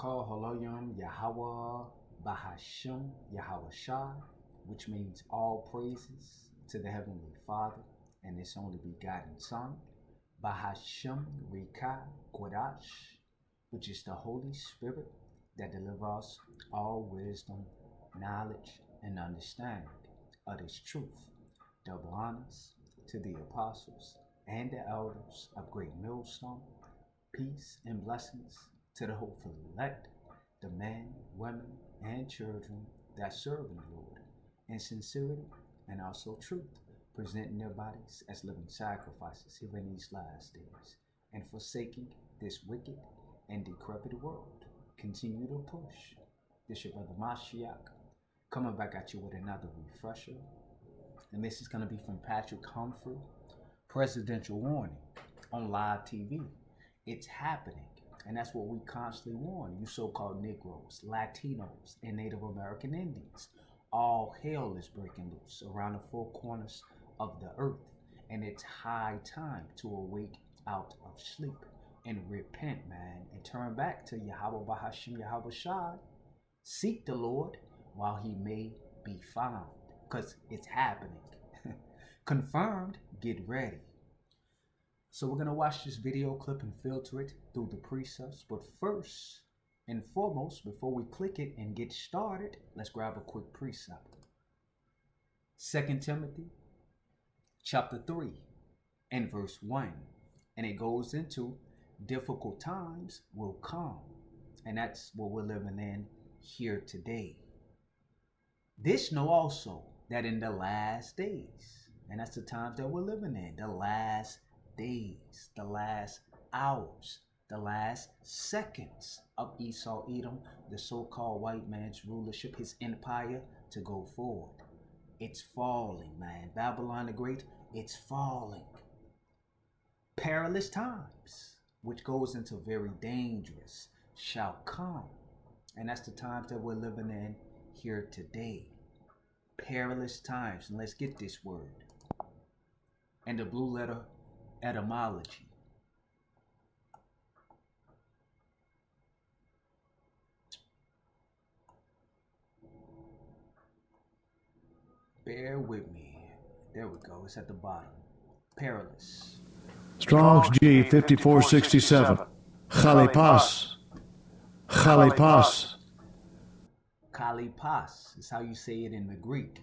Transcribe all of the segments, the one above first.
call Holoyam Yahweh Bahashim Yahweh Shai, which means all praises to the Heavenly Father and His only begotten Son, Bahashim Rika Kodash, which is the Holy Spirit that delivers all wisdom, knowledge, and understanding of this truth. Double honors to the apostles and the elders of Great Millstone. Peace and blessings to the hopeful elect, the men, women, and children that serve the Lord in sincerity and also truth, presenting their bodies as living sacrifices here in these last days, and forsaking this wicked and decrepit world. Continue to push. This your brother Mashiach, coming back at you with another refresher. And this is going to be from Patrick Humphrey, Presidential Warning on live TV. It's happening. And that's what we constantly warn you so-called Negroes, Latinos, and Native American Indians. All hell is breaking loose around the four corners of the earth. And it's high time to awake out of sleep and repent, man, and turn back to Yahweh Bahashim Yahweh Shai. Seek the Lord while he may be found, because it's happening. Confirmed, get ready. So we're going to watch this video clip and filter it through the precepts. But first and foremost, before we click it and get started, let's grab a quick precept. 2 Timothy chapter 3 and verse 1. And it goes into difficult times will come. And that's what we're living in here today. This know also that in the last days, and that's the times that we're living in, the last days, the last hours, the last seconds of Esau Edom, the so-called white man's rulership, his empire, to go forward. It's falling, man. Babylon the Great, it's falling. Perilous times, which goes into very dangerous, shall come. And that's the times that we're living in here today. Perilous times. And let's get this word. And the blue letter etymology. Bear with me. There we go. It's at the bottom. Perilous. Strong's G 5467. Chalipas. Chalipas. Kalipas is how you say it in the Greek.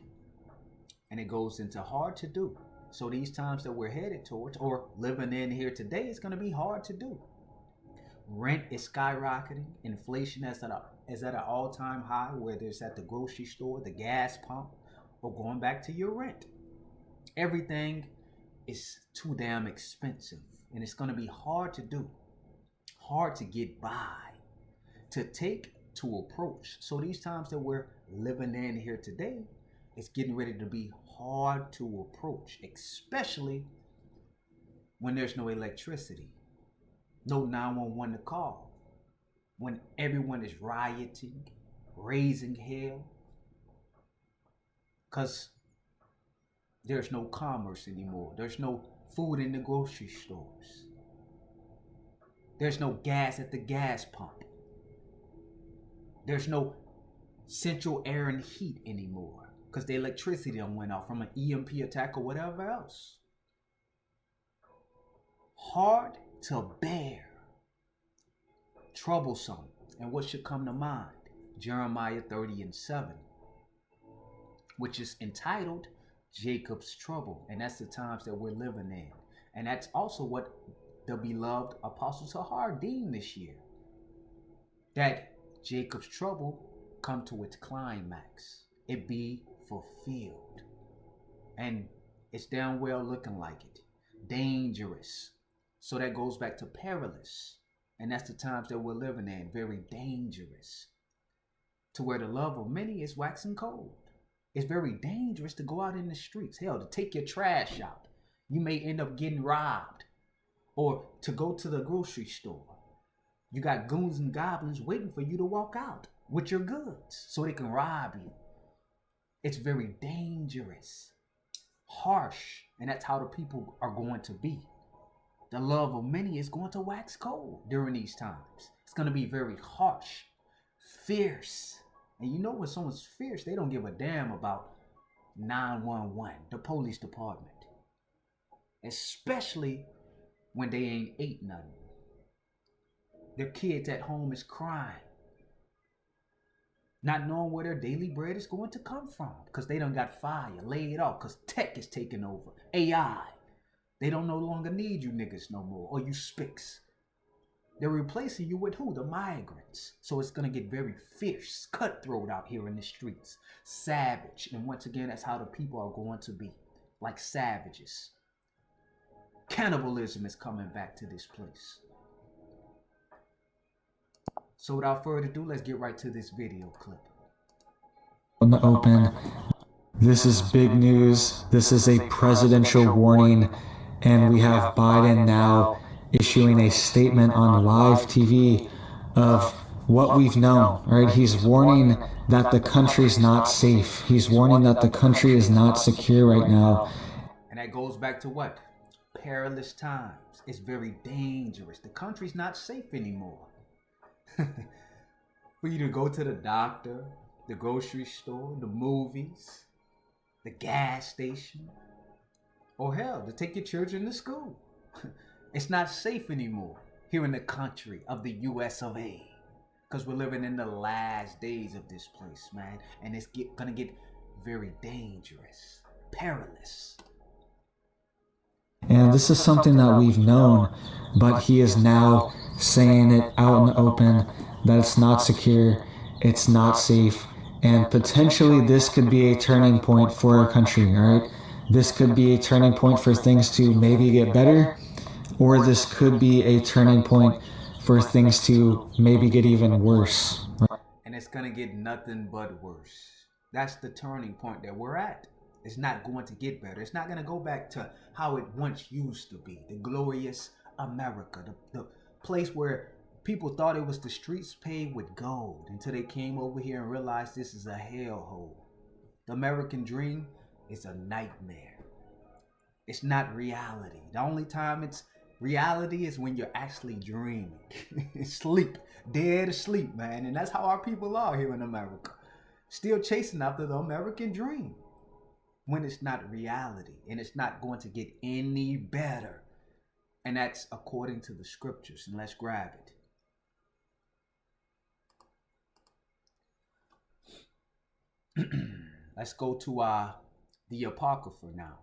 And it goes into hard to do. So these times that we're headed towards or living in here today, it's going to be hard to do. Rent is skyrocketing. Inflation is at an all-time high, whether it's at the grocery store, the gas pump, or going back to your rent. Everything is too damn expensive. And it's going to be hard to do. Hard to get by. To take, to approach. So these times that we're living in here today, it's getting ready to be hard to approach, especially when there's no electricity, no 911 to call, when everyone is rioting, raising hell, because there's no commerce anymore. There's no food in the grocery stores. There's no gas at the gas pump. There's no central air and heat anymore, because the electricity went off from an EMP attack or whatever else. Hard to bear. Troublesome. And what should come to mind? Jeremiah 30 and 7, which is entitled Jacob's Trouble. And that's the times that we're living in. And that's also what the beloved Apostle Sahar deemed this year. That Jacob's trouble come to its climax. It be fulfilled. And it's damn well looking like it. Dangerous. So that goes back to perilous. And that's the times that we're living in. Very dangerous. To where the love of many is waxing cold. It's very dangerous to go out in the streets. Hell, to take your trash out. You may end up getting robbed. Or to go to the grocery store. You got goons and goblins waiting for you to walk out with your goods so they can rob you. It's very dangerous, harsh, and that's how the people are going to be. The love of many is going to wax cold during these times. It's going to be very harsh fierce. And you know when someone's fierce, they don't give a damn about 911, the police department. Especially when they ain't ate nothing. Their kids at home is crying, not knowing where their daily bread is going to come from because they done got fired, laid off, because tech is taking over. AI. They don't no longer need you niggas no more, or you spics. They're replacing you with who? The migrants. So it's going to get very fierce, cutthroat out here in the streets. Savage. And once again, that's how the people are going to be. Like savages. Cannibalism is coming back to this place. So without further ado, let's get right to this video clip. In the open. This is big news. This is a presidential warning. And we have Biden now issuing a statement on live TV of what we've known, right? He's warning that the country's not safe. He's warning that the country is not secure right now. And that goes back to what? Perilous times. It's very dangerous. The country's not safe anymore. For you to go to the doctor, the grocery store, the movies, the gas station, or hell, to take your children to school. It's not safe anymore here in the country of the US of A. Because we're living in the last days of this place, man. And it's gonna get very dangerous, perilous. And this is something that we've known, but he is now saying it out in the open that it's not secure, it's not safe, and potentially this could be a turning point for our country, all right? This could be a turning point for things to maybe get better, or this could be a turning point for things to maybe get even worse. And it's gonna get nothing but worse. That's the turning point that we're at. It's not going to get better. It's not going to go back to how it once used to be. The glorious America. The place where people thought it was the streets paved with gold until they came over here and realized this is a hellhole. The American dream is a nightmare. It's not reality. The only time it's reality is when you're actually dreaming. Sleep. Dead asleep, man. And that's how our people are here in America. Still chasing after the American dream. When it's not reality, and it's not going to get any better. And that's according to the scriptures. And let's grab it. Let's go to the Apocrypha now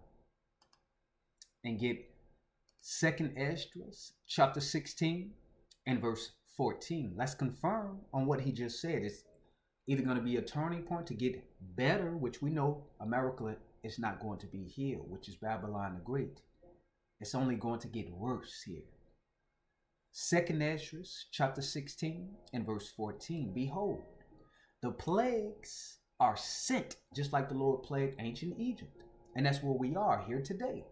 and get 2nd Esdras chapter 16 and verse 14. Let's confirm on what he just said. It's either going to be a turning point to get better, which we know America is not going to be healed, which is Babylon the Great. It's only going to get worse here. 2nd Esdras chapter 16 and verse 14. Behold, the plagues are sent, just like the Lord plagued ancient Egypt. And that's where we are here today.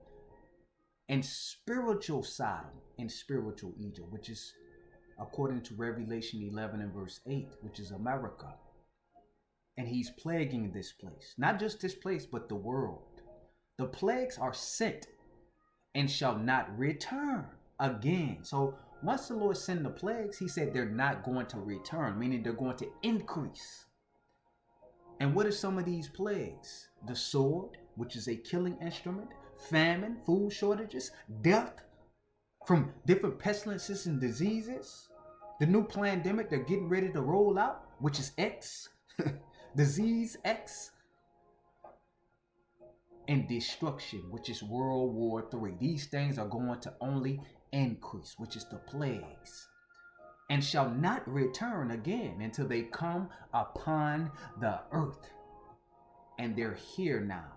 And spiritual Sodom and spiritual Egypt, which is according to Revelation 11 and verse 8, which is America. And he's plaguing this place. Not just this place, but the world. The plagues are sent and shall not return again. So once the Lord sent the plagues, he said they're not going to return, meaning they're going to increase. And what are some of these plagues? The sword, which is a killing instrument, famine, food shortages, death from different pestilences and diseases. The new pandemic they're getting ready to roll out, which is X. Disease X, and destruction, which is World War III. These things are going to only increase, which is the plagues, and shall not return again until they come upon the earth. And they're here now.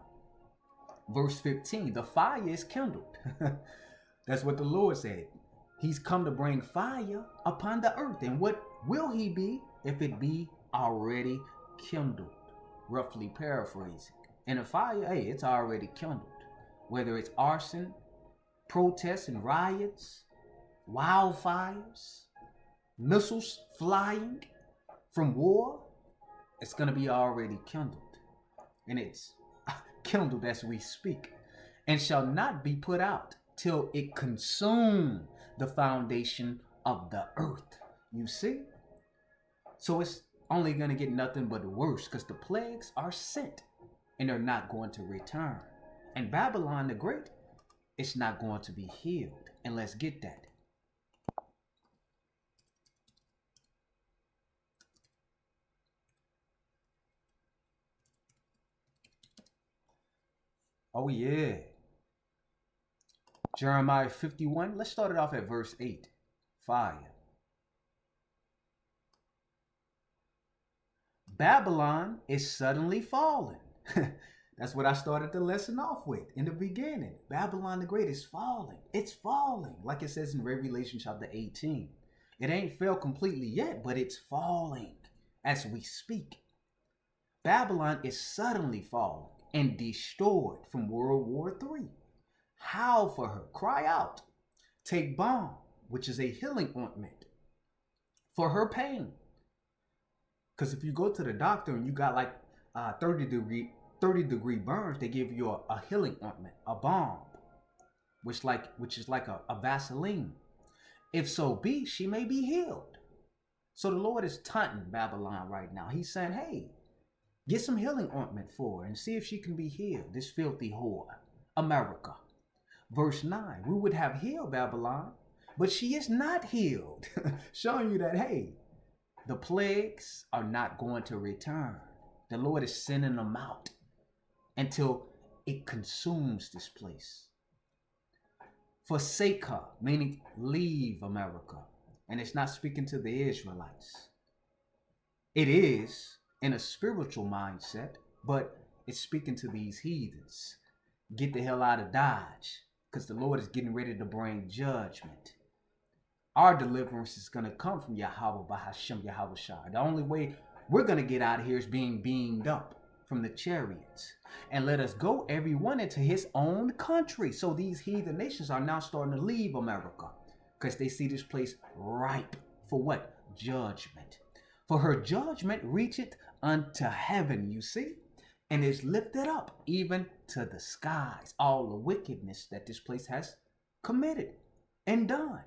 Verse 15, the fire is kindled. That's what the Lord said. He's come to bring fire upon the earth. And what will he be if it be already kindled? Roughly paraphrasing. And a fire, hey, it's already kindled. Whether it's arson, protests and riots, wildfires, missiles flying from war, it's going to be already kindled. And it's kindled as we speak. And shall not be put out till it consume the foundation of the earth. You see? So it's only going to get nothing but worse because the plagues are sent and they're not going to return. And Babylon the Great, it's not going to be healed. And let's get that. Oh, yeah. Jeremiah 51. Let's start it off at verse 8. Fire. Babylon is suddenly fallen. That's what I started the lesson off with in the beginning. Babylon the Great is falling. It's falling. Like it says in Revelation chapter 18. It ain't fell completely yet, but it's falling as we speak. Babylon is suddenly falling and destroyed from World War III. Howl for her. Cry out. Take balm, which is a healing ointment, for her pain. Because if you go to the doctor and you got like 30 degree burns, they give you a healing ointment, a balm, which is like a Vaseline. If so be, she may be healed. So the Lord is taunting Babylon right now. He's saying, hey, get some healing ointment for her and see if she can be healed, this filthy whore, America. Verse 9, we would have healed Babylon, but she is not healed. Showing you that, hey, the plagues are not going to return. The Lord is sending them out until it consumes this place. Forsake her, meaning leave America. And it's not speaking to the Israelites. It is in a spiritual mindset, but it's speaking to these heathens. Get the hell out of Dodge, because the Lord is getting ready to bring judgment. Our deliverance is going to come from Yahweh Bahashem Yahweh Shai. The only way we're going to get out of here is being beamed up from the chariots. And let us go everyone into his own country. So these heathen nations are now starting to leave America because they see this place ripe for what? Judgment. For her judgment reacheth unto heaven, you see, and is lifted up even to the skies. All the wickedness that this place has committed and done.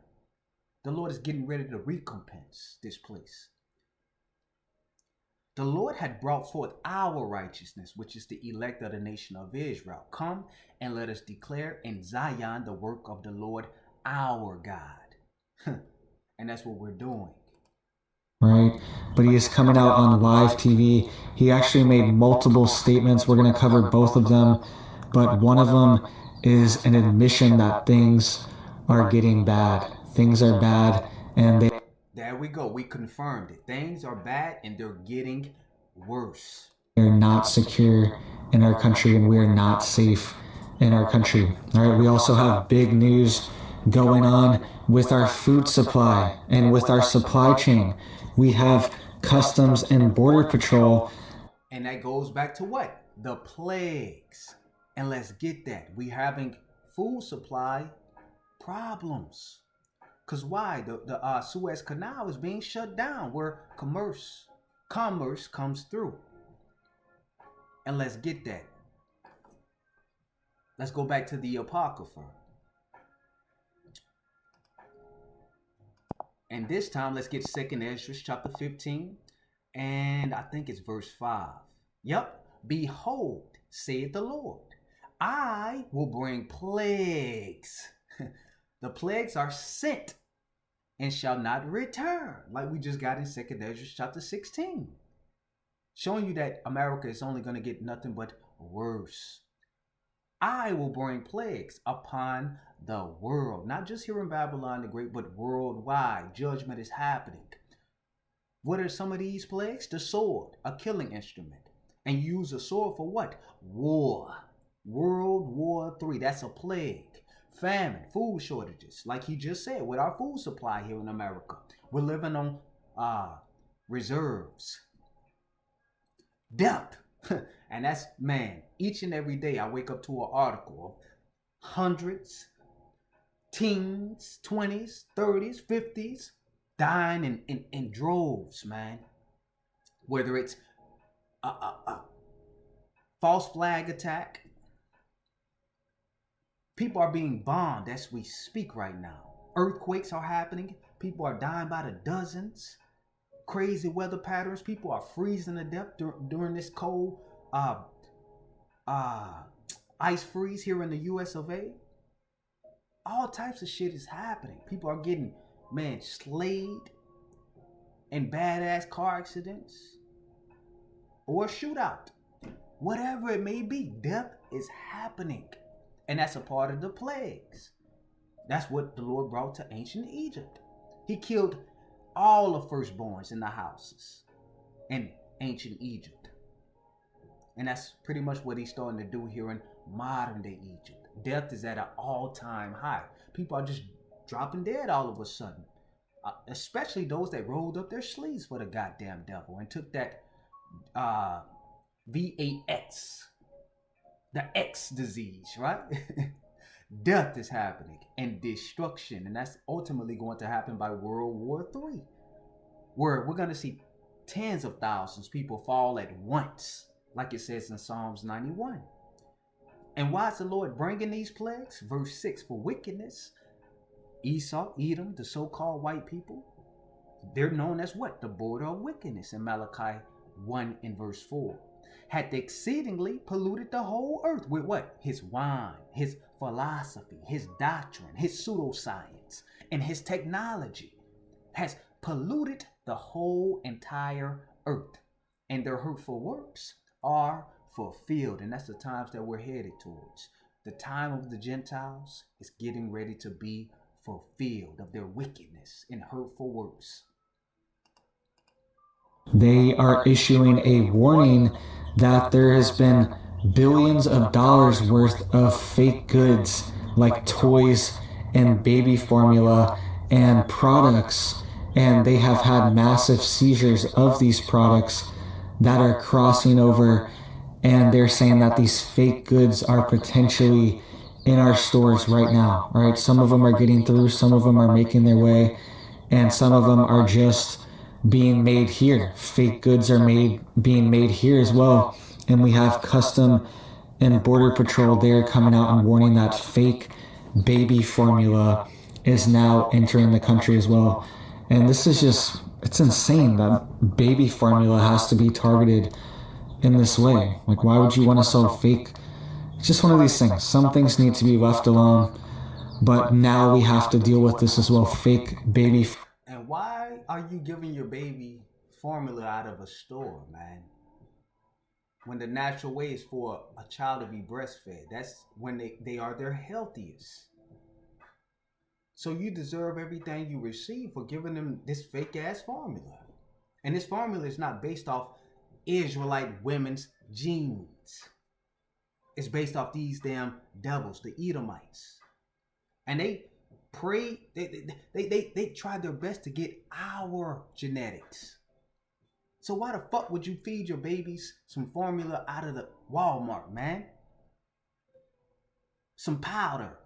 The Lord is getting ready to recompense this place. The Lord had brought forth our righteousness, which is the elect of the nation of Israel. Come and let us declare in Zion the work of the Lord our God. And that's what we're doing. Right? But he is coming out on live TV. He actually made multiple statements. We're going to cover both of them. But one of them is an admission that things are getting bad. Things are bad, and there we go. We confirmed it. Things are bad and they're getting worse. They're not secure in our country, and we are not safe in our country. All right. We also have big news going on with our food supply and with our supply chain. We have Customs and Border Patrol. And that goes back to what? The plagues. And let's get that. We having food supply problems. Because why? The Suez Canal is being shut down where commerce comes through. And let's get that. Let's go back to the Apocrypha. And this time, let's get 2nd Ezra chapter 15. And I think it's verse 5. Yep. Behold, saith the Lord, I will bring plagues. The plagues are sent and shall not return, like we just got in 2nd Ezra chapter 16. Showing you that America is only going to get nothing but worse. I will bring plagues upon the world, not just here in Babylon the Great, but worldwide. Judgment is happening. What are some of these plagues? The sword, a killing instrument. And you use a sword for what? War. World War III, that's a plague. Famine, food shortages, like he just said, with our food supply here in America. We're living on reserves. Death. And that's, man, each and every day I wake up to an article of hundreds, teens, 20s, 30s, 50s, dying in droves, man. Whether it's a false flag attack, people are being bombed as we speak right now. Earthquakes are happening. People are dying by the dozens. crazy weather patterns. People are freezing to death during this cold ice freeze here in the US of A. All types of shit is happening. People are getting, man, slayed in badass car accidents or a shootout. Whatever it may be, death is happening. And that's a part of the plagues. That's what the Lord brought to ancient Egypt. He killed all the firstborns in the houses in ancient Egypt. And that's pretty much what he's starting to do here in modern day Egypt. Death is at an all-time high. People are just dropping dead all of a sudden. Especially those that rolled up their sleeves for the goddamn devil and took that VAX, the X disease, right? Death is happening and destruction. And that's ultimately going to happen by World War III, where we're going to see tens of thousands of people fall at once, like it says in Psalms 91. And why is the Lord bringing these plagues? Verse 6, for wickedness. Esau, Edom, the so-called white people, they're known as what? The border of wickedness in Malachi 1 and verse 4. Had exceedingly polluted the whole earth with what? His wine, his philosophy, his doctrine, his pseudoscience, and his technology has polluted the whole entire earth. And their hurtful works are fulfilled. And that's the times that we're headed towards. The time of the Gentiles is getting ready to be fulfilled of their wickedness and hurtful works. They are issuing a warning that there has been billions of dollars worth of fake goods like toys and baby formula and products, and they have had massive seizures of these products that are crossing over, and they're saying that these fake goods are potentially in our stores right now. All right, some of them are getting through, some of them are making their way, and some of them are just being made here. Fake goods are being made here as well. And we have Custom and Border Patrol there coming out and warning that fake baby formula is now entering the country as well. And this is just, it's insane that baby formula has to be targeted in this way. Like, why would you want to sell fake? It's just one of these things. Some things need to be left alone, but now we have to deal with this as well. Fake baby. And why are you giving your baby formula out of a store, man? When the natural way is for a child to be breastfed. That's when they are their healthiest. So you deserve everything you receive for giving them this fake ass formula. And this formula is not based off Israelite women's genes. It's based off these damn devils, the Edomites. And they pray, they tried their best to get our genetics. So why the fuck would you feed your babies some formula out of the Walmart, man? Some powder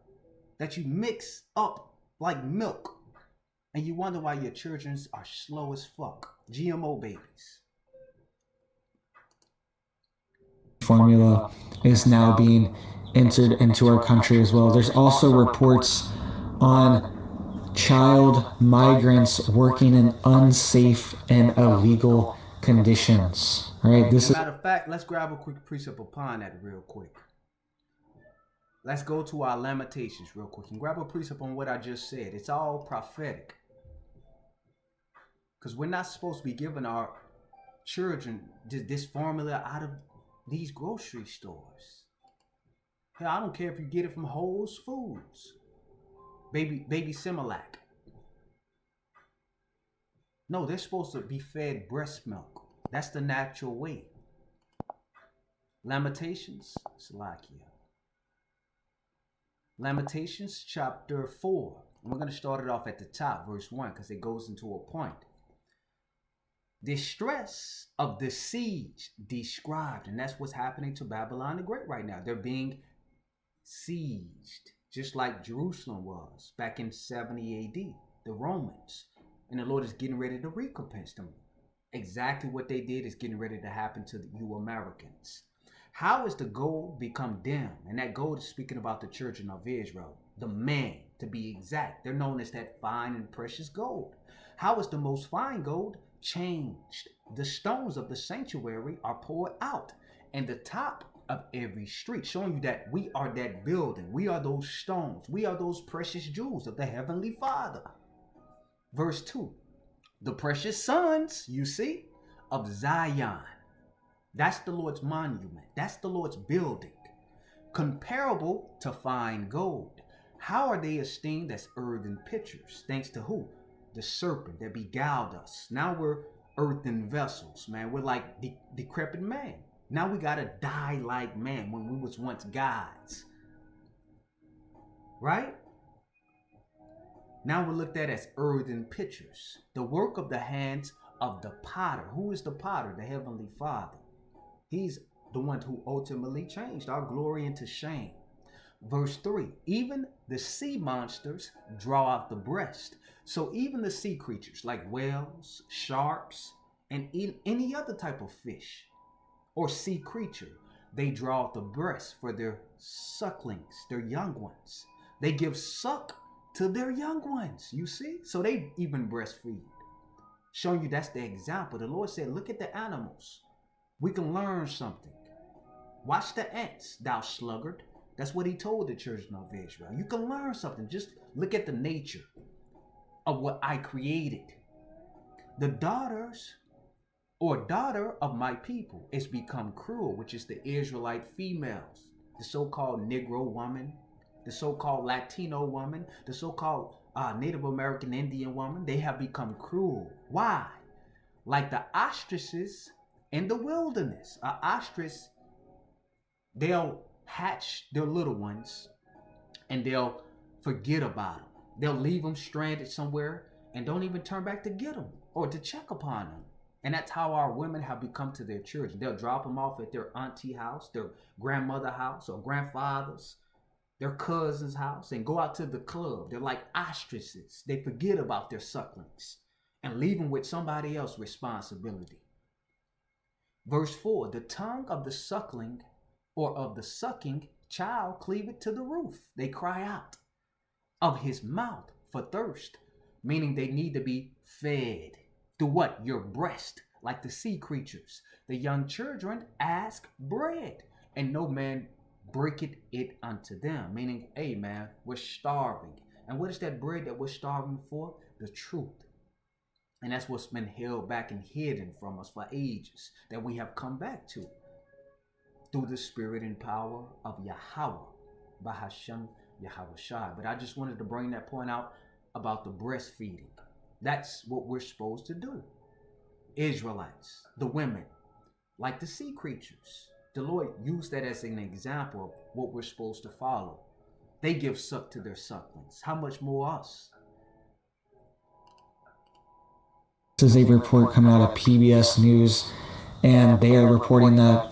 that you mix up like milk. And you wonder why your children are slow as fuck. GMO babies. Formula is now being entered into our country as well. There's also reports on child migrants working in unsafe and illegal conditions. All right, this is matter of fact, let's grab a quick precept upon that real quick. Let's go to our Lamentations real quick and grab a precept on what I just said. It's all prophetic. Because we're not supposed to be giving our children this formula out of these grocery stores. Hell, I don't care if you get it from Whole Foods. Baby Similac. No, they're supposed to be fed breast milk. That's the natural way. Lamentations, Salakia. Lamentations chapter 4. And we're going to start it off at the top, verse 1, because it goes into a point. Distress of the siege described. And that's what's happening to Babylon the Great right now. They're being sieged, just like Jerusalem was back in 70 AD, the Romans. And the Lord is getting ready to recompense them. Exactly what they did is getting ready to happen to you Americans. How is the gold become dim? And that gold is speaking about the children of Israel, the man, to be exact. They're known as that fine and precious gold. How is the most fine gold changed. The stones of the sanctuary are poured out, and the top of every street, showing you that we are that building. We are those stones. We are those precious jewels of the Heavenly Father. Verse 2, the precious sons, you see, of Zion. That's the Lord's monument. That's the Lord's building. Comparable to fine gold. How are they esteemed as earthen pitchers? Thanks to who? The serpent that beguiled us. Now we're earthen vessels, man. We're like decrepit man. Now we gotta die like man when we was once gods. Right? Now we're looked at as earthen pitchers. The work of the hands of the potter. Who is the potter? The Heavenly Father. He's the one who ultimately changed our glory into shame. Verse 3, even the sea monsters draw out the breast. So even the sea creatures like whales, sharks, and any other type of fish or sea creature, they draw out the breast for their sucklings, their young ones. They give suck to their young ones, you see? So they even breastfeed. Showing you that's the example. The Lord said, look at the animals. We can learn something. Watch the ants, thou sluggard. That's what he told the children of Israel. You can learn something. Just look at the nature of what I created. The daughters or daughter of my people is become cruel, which is the Israelite females, the so-called Negro woman, the so-called Latino woman, the so-called Native American Indian woman. They have become cruel. Why? Like the ostriches in the wilderness. An ostrich, they'll hatch their little ones and they'll forget about them. They'll leave them stranded somewhere and don't even turn back to get them or to check upon them. And that's how our women have become to their children. They'll drop them off at their auntie house, their grandmother house, or grandfather's, their cousin's house, and go out to the club. They're like ostriches. They forget about their sucklings and leave them with somebody else's responsibility. Verse 4, the tongue of the suckling or of the sucking child cleaveth to the roof. They cry out of his mouth for thirst, meaning they need to be fed. Through what? Your breast, like the sea creatures. The young children ask bread, and no man breaketh it unto them. Meaning, hey man, we're starving. And what is that bread that we're starving for? The truth. And that's what's been held back and hidden from us for ages, that we have come back to through the spirit and power of Yahweh, Bahashem Yahweh Shai. But I just wanted to bring that point out about the breastfeeding. That's what we're supposed to do. Israelites, the women, like the sea creatures. The Lord used that as an example of what we're supposed to follow. They give suck to their sucklings. How much more us? This is a report coming out of PBS News, and they are reporting that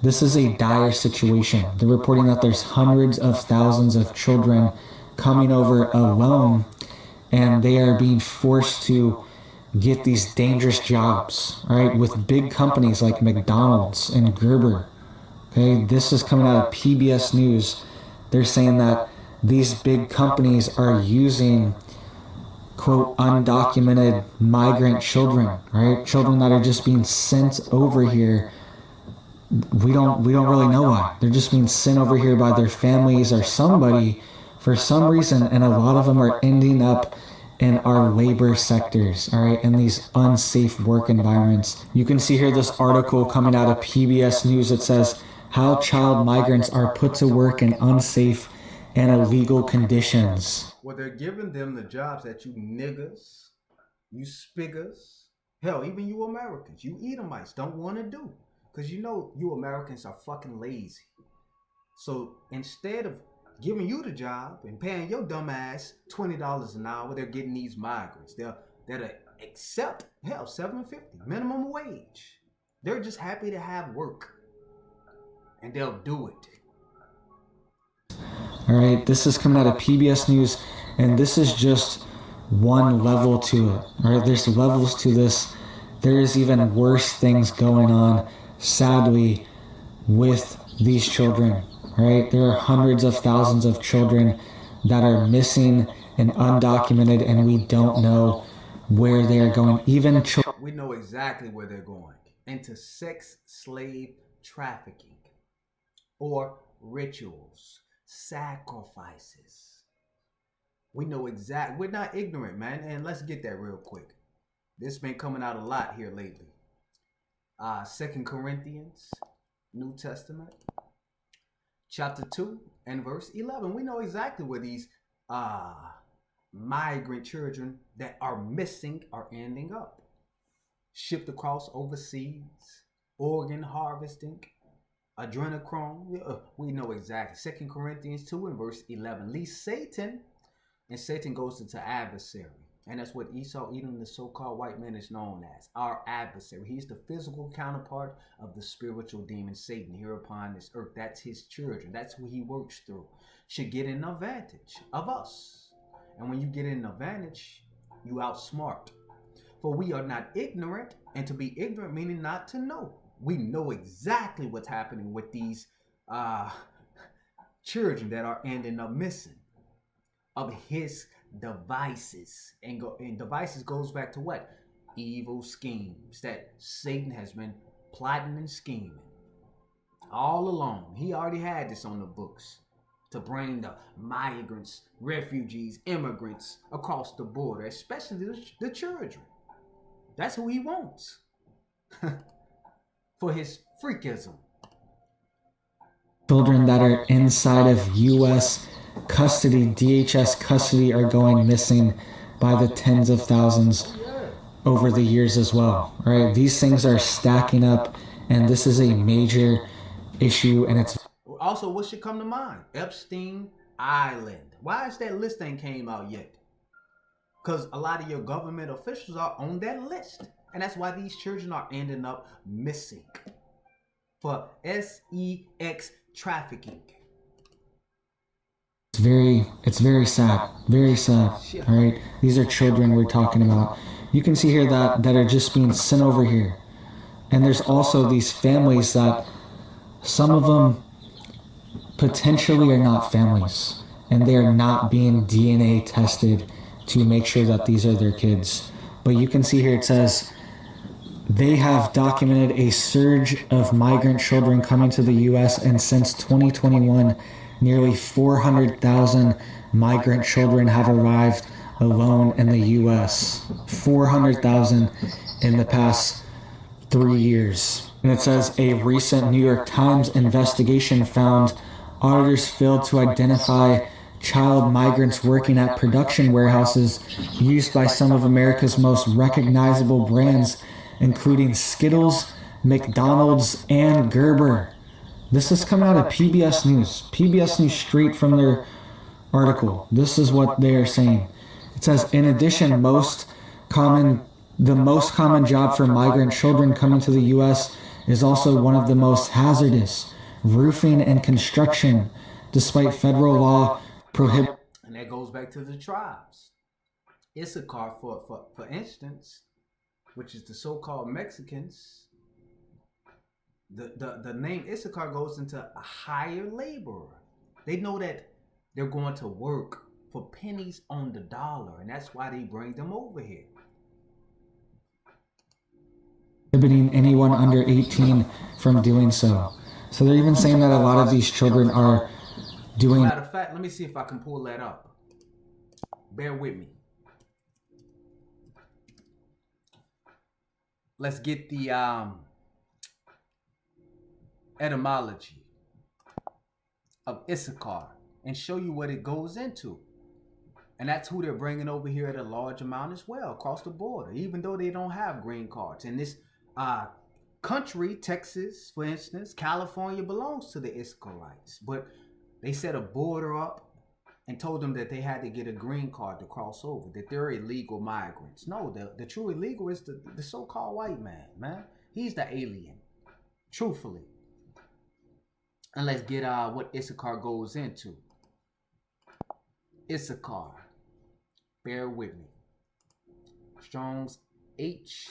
this is a dire situation. They're reporting that there's hundreds of thousands of children coming over alone, and they are being forced to get these dangerous jobs, right, with big companies like McDonald's and Gerber. Okay, this is coming out of PBS News. They're saying that these big companies are using, quote, undocumented migrant children, right? Children that are just being sent over here. We don't really know why. They're just being sent over here by their families or somebody for some reason, and a lot of them are ending up in our labor sectors, all right, in these unsafe work environments. You can see here this article coming out of PBS News. It says, how child migrants are put to work in unsafe and illegal conditions. Well, they're giving them the jobs that you niggas, you spiggers, hell, even you Americans, you Edomites don't want to do. Because you know you Americans are fucking lazy. So instead of giving you the job and paying your dumb ass $20 an hour, they're getting these migrants. They'll accept, hell, $7.50 minimum wage. They're just happy to have work. And they'll do it. All right, this is coming out of PBS News, and this is just one level to it. All right, there's levels to this. There is even worse things going on, sadly, with these children. Right? There are hundreds of thousands of children that are missing and undocumented, and we don't know where they are going. Even we know exactly where they're going. Into sex slave trafficking or rituals, sacrifices. We know exactly. We're not ignorant, man. And let's get that real quick. This has been coming out a lot here lately. 2 Corinthians, New Testament, chapter 2 and verse 11. We know exactly where these migrant children that are missing are ending up. Shipped across overseas, organ harvesting, adrenochrome. We know exactly. 2 Corinthians 2 and verse 11. Least Satan, and Satan goes into adversary. And that's what Esau, Edom, the so-called white man, is known as. Our adversary. He's the physical counterpart of the spiritual demon Satan here upon this earth. That's his children. That's who he works through. Should get an advantage of us. And when you get an advantage, you outsmart. For we are not ignorant, and to be ignorant meaning not to know. We know exactly what's happening with these children that are ending up missing of his devices. And devices goes back to what? Evil schemes that Satan has been plotting and scheming all along. He already had this on the books to bring the migrants, refugees, immigrants across the border, especially the children. That's who he wants for his freakism. Children that are inside of U.S. custody, DHS custody, are going missing by the tens of thousands over the years as well. Right? These things are stacking up, and this is a major issue. And it's also, what should come to mind? Epstein Island. Why is that list ain't came out yet? Because a lot of your government officials are on that list. And that's why these children are ending up missing for sex trafficking. It's very sad. Very sad. All right. These are children we're talking about. You can see here that are just being sent over here. And there's also these families that some of them potentially are not families. And they're not being DNA tested to make sure that these are their kids. But you can see here it says they have documented a surge of migrant children coming to the U.S. and since 2021, nearly 400,000 migrant children have arrived alone in the U.S. 400,000 in the past 3 years. And it says a recent New York Times investigation found auditors failed to identify child migrants working at production warehouses used by some of America's most recognizable brands, including Skittles, McDonald's, and Gerber. This is coming out of PBS News. PBS News straight from their article. This is what they are saying. It says, in addition, the most common job for migrant children coming to the U.S. is also one of the most hazardous, roofing and construction, despite federal law prohibit. And that goes back to the tribes. Issachar, for instance, which is the so-called Mexicans, the name Issachar goes into a higher laborer. They know that they're going to work for pennies on the dollar, and that's why they bring them over here. Prohibiting anyone under 18 from doing so. So they're even saying that a lot of these children are doing... Matter of fact, let me see if I can pull that up. Bear with me. Let's get the etymology of Issachar and show you what it goes into. And that's who they're bringing over here at a large amount as well, across the border, even though they don't have green cards. In this country, Texas, for instance, California belongs to the Issacharites, but they set a border up and told them that they had to get a green card to cross over, that they're illegal migrants. No, the true illegal is the so-called white man. He's the alien, truthfully. And let's get what Issachar goes into. Issachar, bear with me. Strong's H.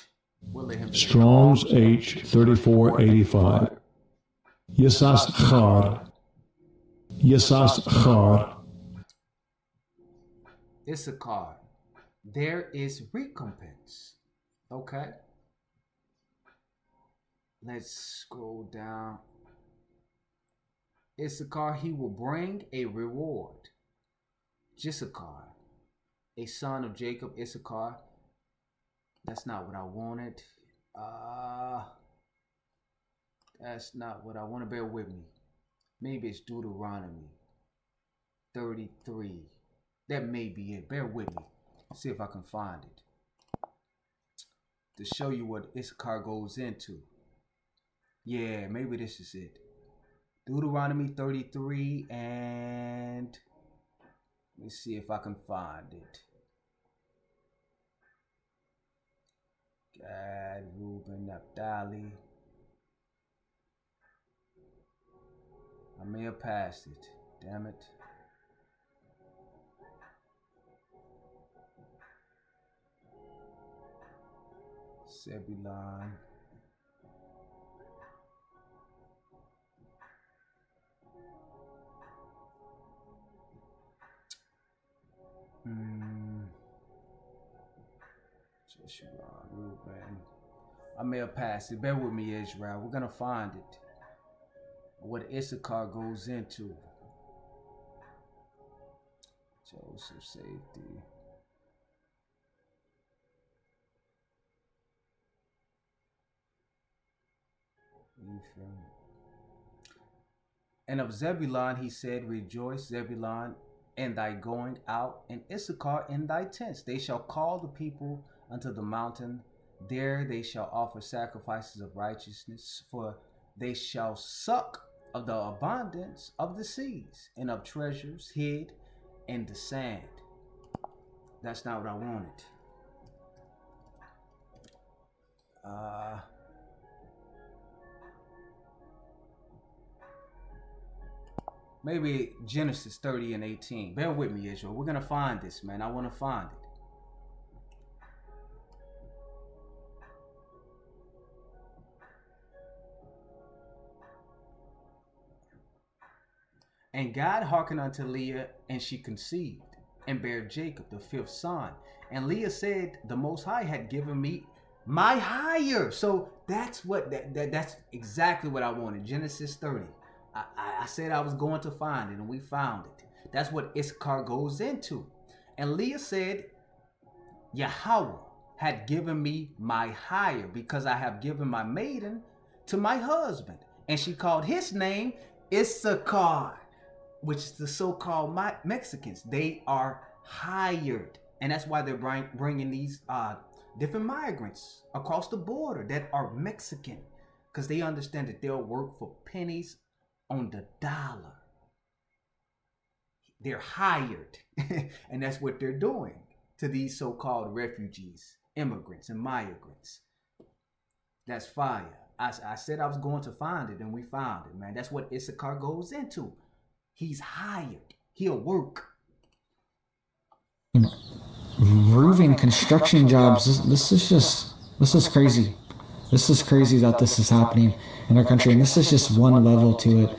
Strong's H 3485. Yisachar. Issachar. there is recompense. Okay. Let's scroll down. Issachar, he will bring a reward. Jissachar, a son of Jacob. Issachar, that's not what I wanted. That's not what I want. To bear with me. Maybe it's Deuteronomy 33. That may be it. Bear with me. See if I can find it. To show you what Issachar goes into. Yeah, maybe this is it. Deuteronomy 33, and let me see if I can find it. Gad, Reuben, Naphtali. I may have passed it. Damn it. Zebulon. Joshua, Reuben. I may have passed it. Bear with me, Israel. We're gonna find it. What Issachar goes into. Joseph safety. Ephraim. And of Zebulon he said, rejoice, Zebulon, in thy going out, and Issachar in thy tents. They shall call the people unto the mountain. There they shall offer sacrifices of righteousness, for they shall suck of the abundance of the seas, and of treasures hid in the sand. That's not what I wanted. Maybe Genesis 30 and 18. Bear with me, Israel. We're going to find this, man. I want to find it. And God hearkened unto Leah, and she conceived, and bare Jacob the fifth son. And Leah said, the Most High had given me my hire. So that's what that's exactly what I wanted. Genesis 30. I said I was going to find it, and we found it. That's what Issachar goes into. And Leah said, Yahweh had given me my hire, because I have given my maiden to my husband. And she called his name Issachar, which is the so-called Mexicans. They are hired. And that's why they're bringing these different migrants across the border that are Mexican, because they understand that they'll work for pennies on the dollar. They're hired. And that's what they're doing to these so-called refugees, immigrants, and migrants. That's fire. I said I was going to find it, and we found it, man. That's what Issachar goes into. He's hired. He'll work. Roofing construction jobs. This is crazy. This is crazy that this is happening in our country, and this is just one level to it.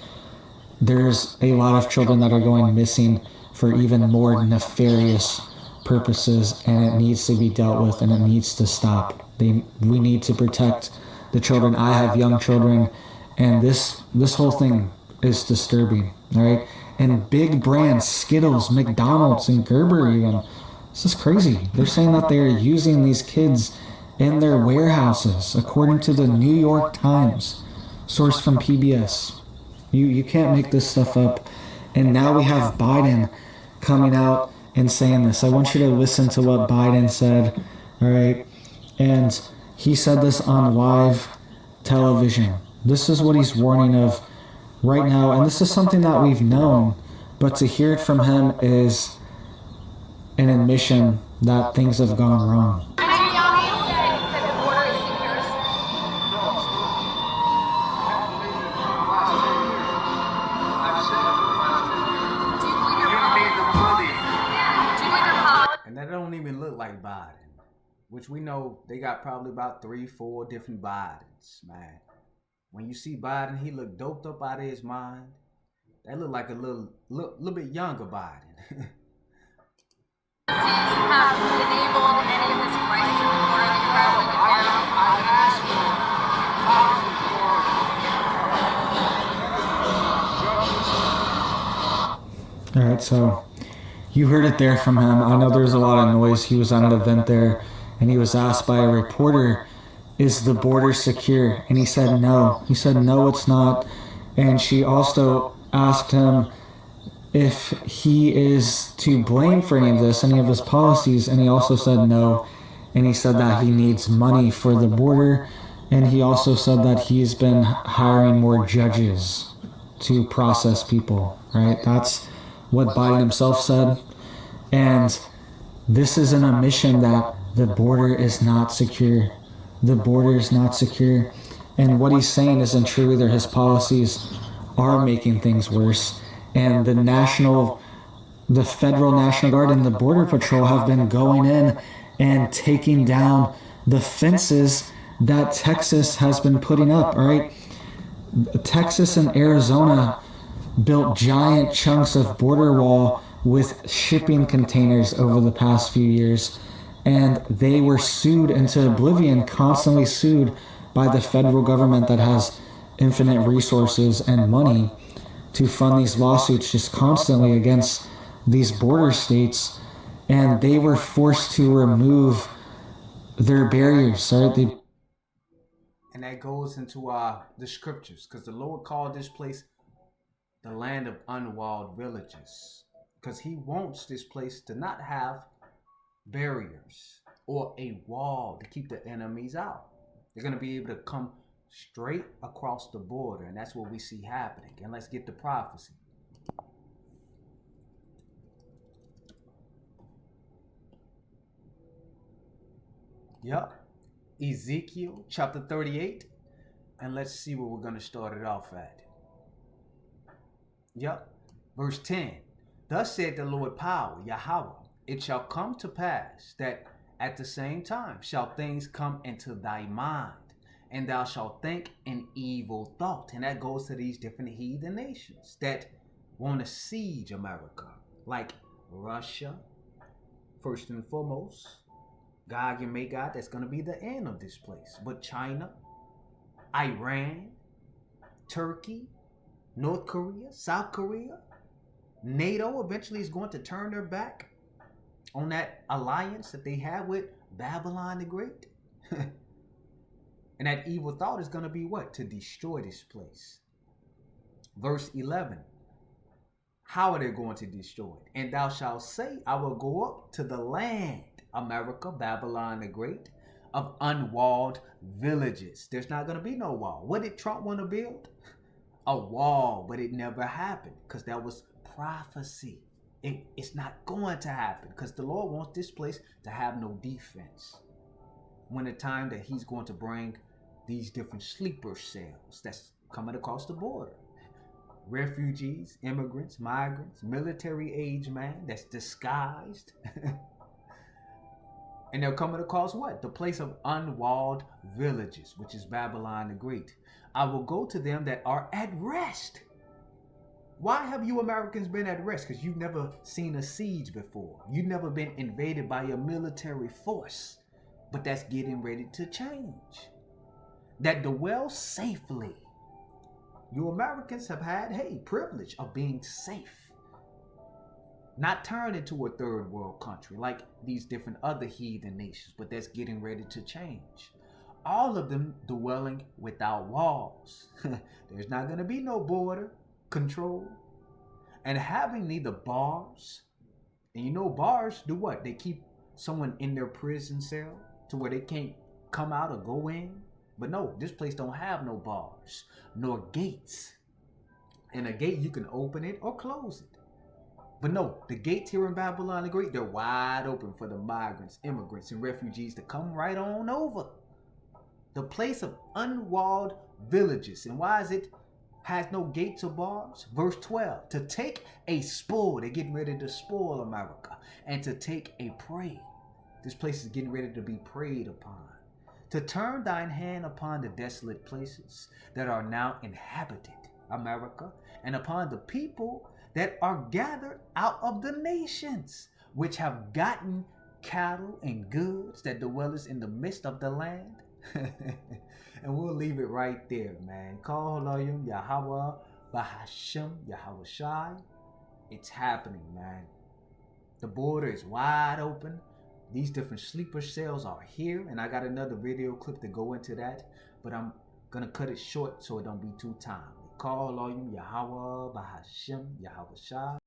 There's a lot of children that are going missing for even more nefarious purposes, and it needs to be dealt with, and it needs to stop. We need to protect the children. I have young children, and this whole thing is disturbing. All right, and big brands, Skittles, McDonald's, and Gerber even. This is crazy. They're saying that they are using these kids in their warehouses, according to the New York Times, source from PBS. You can't make this stuff up. And now we have Biden coming out and saying this. I want you to listen to what Biden said, all right? And he said this on live television. This is what he's warning of right now, and this is something that we've known, but to hear it from him is an admission that things have gone wrong. And that don't even look like Biden, which we know they got probably about 3-4 different Bidens, man. When you see Biden, he look doped up out of his mind. That look like a little bit younger Biden. policies have enabled any of this crisis in the border that you're grappling with now? All right, so you heard it there from him. I know there's a lot of noise. He was at an event there, and he was asked by a reporter, is the border secure? And he said no. He said, no, it's not. And she also asked him if he is to blame for any of this, any of his policies, and he also said no. And he said that he needs money for the border, and he also said that he's been hiring more judges to process people, right? That's what Biden himself said. And this is an admission that the border is not secure. The border is not secure. And what he's saying isn't true either. His policies are making things worse. And the federal National Guard and the Border Patrol have been going in and taking down the fences that Texas has been putting up, all right? Texas and Arizona built giant chunks of border wall with shipping containers over the past few years, and they were sued into oblivion, constantly sued by the federal government that has infinite resources and money to fund these lawsuits just constantly against these border states, and they were forced to remove their barriers, right? And that goes into the scriptures, because the Lord called this place the land of unwalled villages, because he wants this place to not have barriers or a wall to keep the enemies out. They're going to be able to come straight across the border, and that's what we see happening. And let's get the prophecy. Yep. Ezekiel chapter 38. And let's see where we're going to start it off at. Yep. Verse 10. Thus said the Lord power, Yahweh, it shall come to pass that at the same time shall things come into thy mind, and thou shalt think an evil thought. And that goes to these different heathen nations that want to siege America, like Russia, first and foremost. Gog and Magog, that's going to be the end of this place. But China, Iran, Turkey, North Korea, South Korea, NATO eventually is going to turn their back on that alliance that they have with Babylon the Great. And that evil thought is going to be what? To destroy this place. Verse 11. How are they going to destroy it? And thou shalt say, I will go up to the land, America, Babylon the Great, of unwalled villages. There's not going to be no wall. What did Trump want to build? A wall, but it never happened because that was prophecy. It's not going to happen because the Lord wants this place to have no defense. When the time that he's going to bring these different sleeper cells that's coming across the border. Refugees, immigrants, migrants, military age man that's disguised. And they're coming across what? The place of unwalled villages, which is Babylon the Great. I will go to them that are at rest. Why have you Americans been at rest? Because you've never seen a siege before. You've never been invaded by a military force. But that's getting ready to change. That dwell safely. You Americans have had, privilege of being safe. Not turned into a third world country like these different other heathen nations, but that's getting ready to change. All of them dwelling without walls. There's not going to be no border control. And having neither bars. And you know bars do what? They keep someone in their prison cell to where they can't come out or go in. But no, this place don't have no bars, nor gates. And a gate, you can open it or close it. But no, the gates here in Babylon the Great, they're wide open for the migrants, immigrants, and refugees to come right on over. The place of unwalled villages. And why is it has no gates or bars? Verse 12, to take a spoil. They're getting ready to spoil America. And to take a prey. This place is getting ready to be preyed upon. To turn thine hand upon the desolate places that are now inhabited, America, and upon the people that are gathered out of the nations. which have gotten cattle and goods that dwelleth in the midst of the land. And we'll leave it right there, man. Call Haloyim Yahweh Bahashem Yahweh Shai. It's happening, man. The border is wide open. These different sleeper cells are here, and I got another video clip to go into that, but I'm gonna cut it short so it don't be too timely. Call Haloyim Yahweh Bahashem Yahweh Shai.